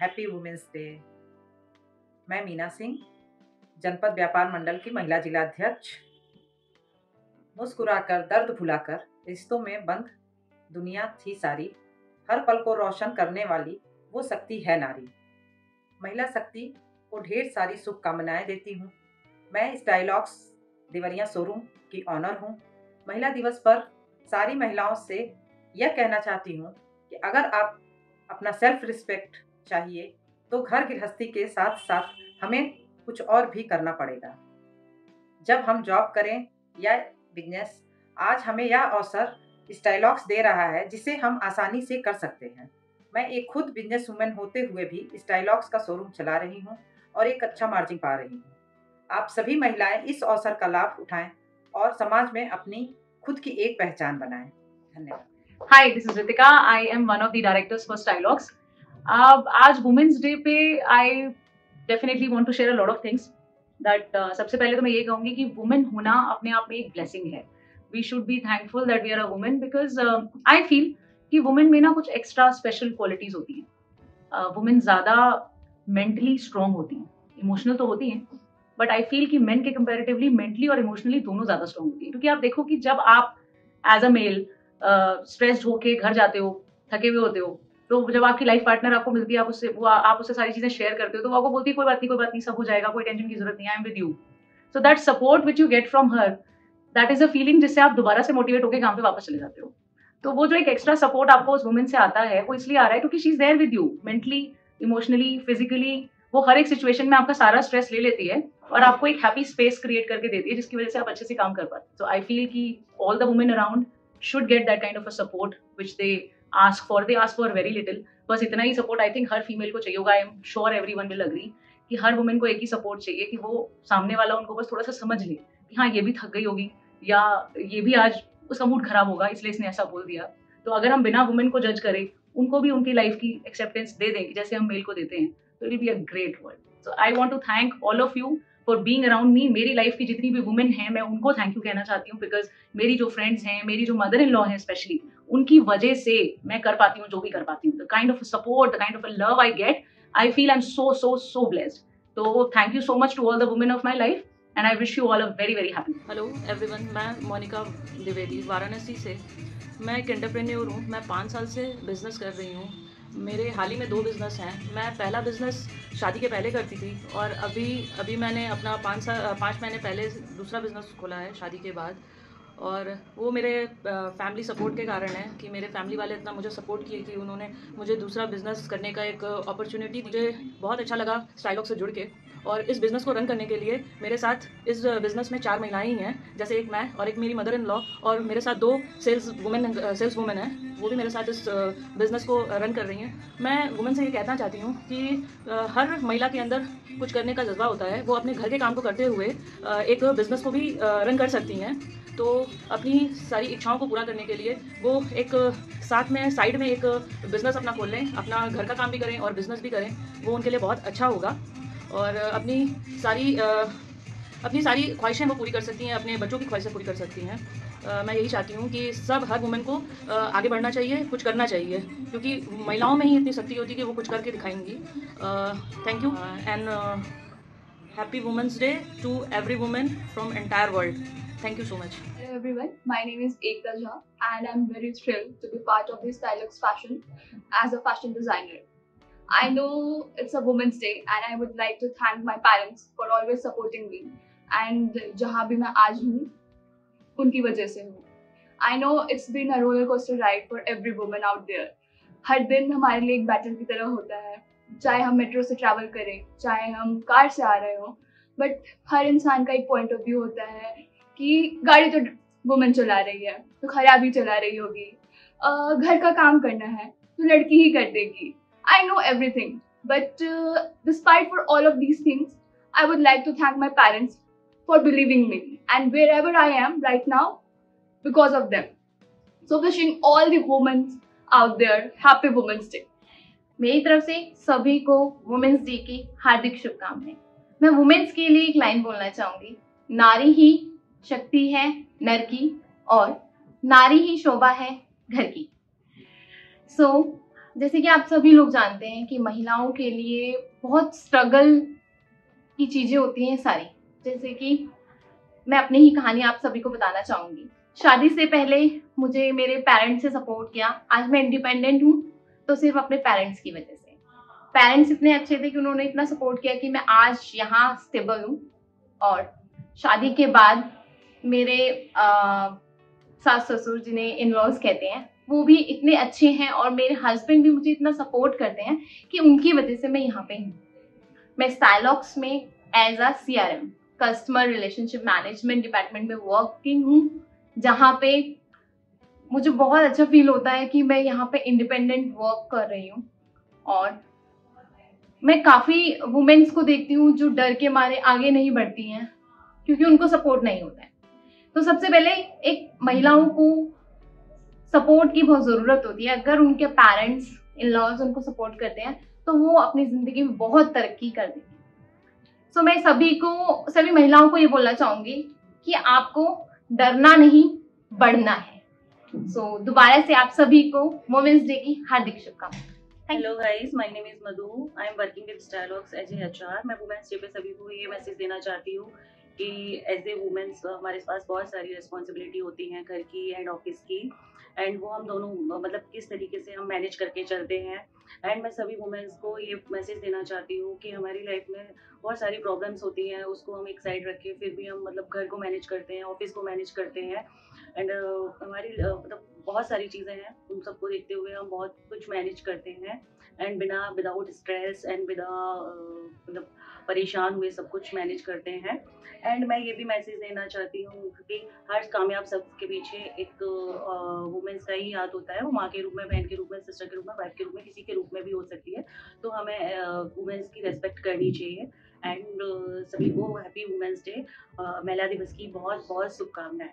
Happy women's day. मैं मीना सिंह, जनपद व्यापार मंडल की महिला जिलाध्यक्ष। मुस्कुराकर दर्द भुलाकर रिश्तों में बंद दुनिया थी सारी, हर पल को रोशन करने वाली वो शक्ति है नारी। महिला शक्ति को ढेर सारी शुभकामनाएं देती हूँ। मैं स्टाइलॉक्स देवरिया शोरूम की ऑनर हूँ। महिला दिवस पर सारी महिलाओं से यह कहना चाहती हूँ कि अगर आप अपना सेल्फ रिस्पेक्ट चाहिए तो घर गृहस्थी के साथ साथ हमें कुछ और भी करना पड़ेगा। जब हम जॉब करें या बिजनेस, आज हमें यह अवसर स्टाइलॉक्स दे रहा है जिसे हम आसानी से कर सकते हैं। मैं एक खुद बिजनेस वुमेन होते हुए भी स्टाइलॉक्स का शोरूम चला रही हूँ और एक अच्छा मार्जिन पा रही हूँ। आप सभी महिलाएं इस अवसर का लाभ उठाएं और समाज में अपनी खुद की एक पहचान बनाएं। धन्यवाद। Hi, this is Ritika. I am one of the directors for Stylox. आज वुमेन्स डे पे I definitely want to share a lot of things that सबसे पहले तो मैं ये कहूँगी कि वुमेन होना अपने आप में एक ब्लेसिंग है. We should be thankful that we are a women because I feel कि वुमेन में ना कुछ एक्स्ट्रा स्पेशल क्वालिटीज होती हैं. वुमेन ज़्यादा मेंटली स्ट्रॉन्ग होती हैं, इमोशनल तो होती हैं, बट आई फील कि मेन के कंपेरेटिवली मेंटली और इमोशनली दोनों ज़्यादा स्ट्रॉन्ग होती है. क्योंकि आप देखो कि जब आप एज अ मेल स्ट्रेस्ड होके घर जाते हो, थके हुए होते हो, तो जब आपकी लाइफ पार्टनर आपको मिलती है, आप उससे सारी चीजें शेयर करते हो, तो वो आपको बोलती है कोई बात नहीं, सब हो जाएगा, कोई टेंशन की जरूरत नहीं, I am with you. So that support which you get from her, that is a feeling जिससे आप दोबारा से मोटिवेट होकर काम पे वापस चले जाते हो. तो वो जो एक एक्स्ट्रा सपोर्ट आपको उस वुमेन से आता है, वो इसलिए आ रहा है क्योंकि she is there with you mentally, emotionally, physically. वो हर एक सिचुएशन में आपका सारा स्ट्रेस ले लेती है और आपको एक हैप्पी स्पेस क्रिएट करके देती है जिसकी वजह से आप अच्छे से काम कर पाते. सो आई फील कि all the women around should get that kind of a support which they ask for. They ask for very little. बस इतना ही सपोर्ट आई थिंक हर फीमेल को चाहिए होगा. I am sure everyone will agree कि हर वुमेन को एक ही सपोर्ट चाहिए कि वो सामने वाला उनको बस थोड़ा सा समझ ले कि हाँ, ये भी थक गई होगी या ये भी आज उसका मूड खराब होगा इसलिए इसने ऐसा बोल दिया. तो अगर हम बिना वुमेन को जज करें, उनको भी उनकी लाइफ की एक्सेप्टेंस दे दें जैसे हम मेल को देते हैं, तो it will be a great world. So I want to thank all of you for being around me. मेरी लाइफ की जितनी भी वुमेन हैं, मैं उनको थैंक यू कहना चाहती हूँ बिकॉज मेरी जो फ्रेंड्स हैं, मेरी जो मदर इन लॉ हैं स्पेशली, उनकी वजह से मैं कर पाती हूँ जो भी कर पाती हूँ. The kind of support, the kind of love I get, I feel I am so so so blessed. तो thank you so much to all the women of my life and I wish you all a very very happy. Hello everyone, मैं मोनिका द्विवेदी वाराणसी से. मैं एक entrepreneur हूँ. मैं 5 साल से business कर रही हूँ. मेरे हाल ही में 2 बिज़नेस हैं. मैं पहला बिज़नेस शादी के पहले करती थी और अभी मैंने अपना 5 महीने पहले दूसरा बिज़नेस खोला है शादी के बाद. और वो मेरे फैमिली सपोर्ट के कारण है कि मेरे फैमिली वाले इतना मुझे सपोर्ट किए कि उन्होंने मुझे दूसरा बिज़नेस करने का एक अपॉर्चुनिटी. मुझे बहुत अच्छा लगा स्टाइलॉक्स से जुड़ के, और इस बिज़नेस को रन करने के लिए मेरे साथ इस बिज़नेस में 4 महिलाएं ही हैं. जैसे एक मैं और एक मेरी मदर इन लॉ, और मेरे साथ 2 सेल्स वुमेन हैं, वो भी मेरे साथ इस बिज़नेस को रन कर रही हैं. मैं वुमेन से ये कहना चाहती हूँ कि हर महिला के अंदर कुछ करने का जज्बा होता है. वो अपने घर के काम को करते हुए एक बिज़नेस को भी रन कर सकती हैं. तो अपनी सारी इच्छाओं को पूरा करने के लिए वो एक साथ में साइड में एक बिज़नेस अपना खोल लें, अपना घर का काम भी करें और बिज़नेस भी करें. वो उनके लिए बहुत अच्छा होगा और अपनी सारी ख्वाहिशें वो पूरी कर सकती हैं, अपने बच्चों की ख्वाहिशें पूरी कर सकती हैं. मैं यही चाहती हूँ कि हर वुमेन को आगे बढ़ना चाहिए, कुछ करना चाहिए, क्योंकि महिलाओं में ही इतनी शक्ति होती है कि वो कुछ करके दिखाएंगी. Thank you and happy women's day to every women from entire world. Thank you so much. Hello everyone, my name is Ekta Jha and I'm very thrilled to be part of this Stylox fashion as a fashion designer. I know it's a Women's Day and I would like to thank my parents for always supporting me and जहाँ भी मैं आज हूँ उनकी वजह से हूँ. I know it's been a roller coaster ride for every woman out there. हर दिन हमारे लिए एक बैटल की तरह होता है, चाहे हम मेट्रो से ट्रैवल करें, चाहे हम कार से आ रहे हों, बट हर इंसान का एक पॉइंट ऑफ व्यू होता है कि गाड़ी तो वुमेन चला रही है तो खराब ही चला रही होगी, घर का काम करना है तो लड़की ही कर देगी. I know everything, but despite for all of these things I would like to thank my parents for believing me and wherever I am right now because of them. So wishing all the women out there happy women's day. मेरी तरफ से सभी को women's day की हार्दिक शुभकामनाएं. मैं women's के लिए एक लाइन बोलना चाहूंगी. नारी ही शक्ति है नर की और नारी ही शोभा है घर की. सो जैसे कि आप सभी लोग जानते हैं कि महिलाओं के लिए बहुत स्ट्रगल की चीज़ें होती हैं सारी। जैसे कि मैं अपनी ही कहानी आप सभी को बताना चाहूँगी। शादी से पहले मुझे मेरे पेरेंट्स से सपोर्ट किया। आज मैं इंडिपेंडेंट हूँ तो सिर्फ अपने पेरेंट्स की वजह से। पेरेंट्स इतने अच्छे थे कि उन्होंने इतना सपोर्ट किया कि मैं आज यहाँ स्टेबल हूँ। और शादी के बाद मेरे सास ससुर, जिन्हें इन लॉज कहते हैं, वो भी इतने अच्छे हैं और मेरे हस्बैंड भी मुझे इतना सपोर्ट करते हैं कि उनकी वजह से मैं यहाँ पे हूँ। मैं स्टाइलॉक्स में as a CRM, customer relationship management department में वर्किंग हूँ, जहाँ पे मुझे बहुत अच्छा फील होता है कि मैं यहाँ पे इंडिपेंडेंट वर्क कर रही हूँ। और मैं काफ़ी वुमेन्स को देखती हूँ जो डर के मारे आगे नहीं बढ़ती हैं क्योंकि उनको सपोर्ट नहीं होता है। तो सबसे पहले एक महिलाओं को सपोर्ट की बहुत ज़रूरत होती है। अगर उनके पेरेंट्स, इन लॉज उनको सपोर्ट करते हैं तो वो अपनी ज़िंदगी में बहुत तरक्की कर देती हैं। सो मैं सभी महिलाओं को ये बोलना चाहूँगी कि आपको डरना नहीं, बढ़ना है। सो दोबारा से आप सभी को वुमेन्स डे की हार्दिक शुभकामनाएं। Hello guys, my name is Madhu. I am working with Stylox as a HR। मैं वुमेन्स डे पे सभी को ये मैसेज देना चाहती हूँ कि एज ए वुमेन्स हमारे पास बहुत सारी रिस्पॉन्सिबिलिटी होती हैं, घर की एंड ऑफिस की, एंड वो हम दोनों मतलब किस तरीके से हम मैनेज करके चलते हैं। एंड मैं सभी वुमेन्स को ये मैसेज देना चाहती हूँ कि हमारी लाइफ में बहुत सारी प्रॉब्लम्स होती हैं, उसको हम एक साइड रख के फिर भी हम मतलब घर को मैनेज करते हैं, ऑफिस को मैनेज करते हैं। एंड हमारी मतलब बहुत सारी चीज़ें हैं, उन सबको देखते हुए हम बहुत कुछ मैनेज करते हैं एंड विदाउट स्ट्रेस एंड मतलब परेशान हुए सब कुछ मैनेज करते हैं। एंड मैं ये भी मैसेज देना चाहती हूँ कि हर कामयाब शख्स के पीछे एक वुमेन्स का ही हाथ होता है। वो माँ के रूप में, बहन के रूप में, सिस्टर के रूप में, वाइफ के रूप में, किसी के रूप में भी हो सकती है। तो हमें वुमेन्स की रेस्पेक्ट करनी चाहिए। एंड सभी को हैप्पी वुमेन्स डे, महिला दिवस की बहुत बहुत शुभकामनाएं।